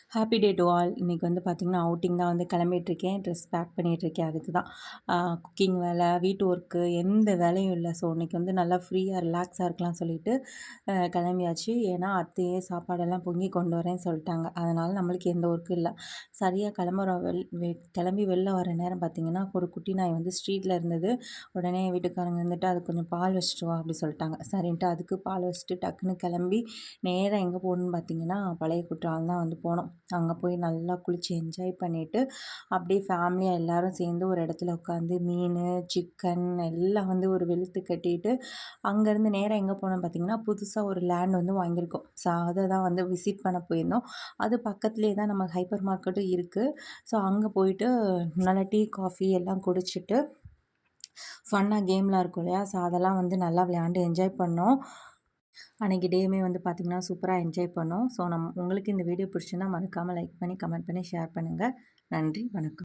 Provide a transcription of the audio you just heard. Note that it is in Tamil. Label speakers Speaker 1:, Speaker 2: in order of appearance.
Speaker 1: Happy day to all. இன்றைக்கி வந்து பார்த்திங்கன்னா, அவுட்டிங் தான் வந்து கிளம்பிட்டுருக்கேன். ட்ரெஸ் பேக் பண்ணிகிட்ருக்கேன். அதுக்கு தான் குக்கிங் வேலை, வீட்டு ஒர்க்கு எந்த வேலையும் இல்லை. ஸோ இன்றைக்கி வந்து நல்லா ஃப்ரீயாக ரிலாக்ஸாக இருக்கலாம்னு சொல்லிட்டு கிளம்பியாச்சு. ஏன்னா அத்தையே சாப்பாடெல்லாம் பொங்கி கொண்டு வரேன்னு சொல்லிட்டாங்க. அதனால் நம்மளுக்கு எந்த ஒர்க்கும் இல்லை. சரியாக கிளம்புறோம். கிளம்பி வெளில வர நேரம் பார்த்திங்கன்னா, ஒரு குட்டி நாய் வந்து ஸ்ட்ரீட்டில் இருந்தது. உடனே என் வீட்டுக்காரங்க வந்துட்டு அதுக்கு கொஞ்சம் பால் வச்சுட்டு வா அப்படி சொல்லிட்டாங்க. சரின்ட்டு அதுக்கு பால் வச்சுட்டு டக்குன்னு கிளம்பி நேராக எங்கே போகணுன்னு பார்த்திங்கன்னா, பழைய குற்றாலம் தான் வந்து போனோம். அங்கே போய் நல்லா குளித்து என்ஜாய் பண்ணிவிட்டு அப்படியே ஃபேமிலியாக எல்லோரும் சேர்ந்து ஒரு இடத்துல உட்காந்து மீன், சிக்கன் எல்லாம் வந்து ஒரு வெளுத்து கட்டிட்டு அங்கேருந்து நேராக எங்கே போனோம் பார்த்திங்கன்னா, புதுசாக ஒரு லேண்ட் வந்து வாங்கியிருக்கோம். ஸோ அதை தான் வந்து விசிட் பண்ண போயிருந்தோம். அது பக்கத்துலேயே தான் நம்ம ஹைப்பர் மார்க்கெட்டும் இருக்குது. ஸோ அங்கே போயிட்டு நல்லா டீ, காஃபி எல்லாம் குடிச்சிட்டு ஃபன்னாக கேம்லாம் இருக்கும் இல்லையா? ஸோ அதெல்லாம் வந்து நல்லா விளையாண்டு என்ஜாய் பண்ணோம். அன்றைக்கி டேயுமே வந்து பார்த்திங்கன்னா சூப்பராக என்ஜாய் பண்ணோம். ஸோ உங்களுக்கு இந்த வீடியோ பிடிச்சிருந்தா மறக்காமல் லைக் பண்ணி, கமெண்ட் பண்ணி, ஷேர் பண்ணுங்கள். நன்றி, வணக்கம்.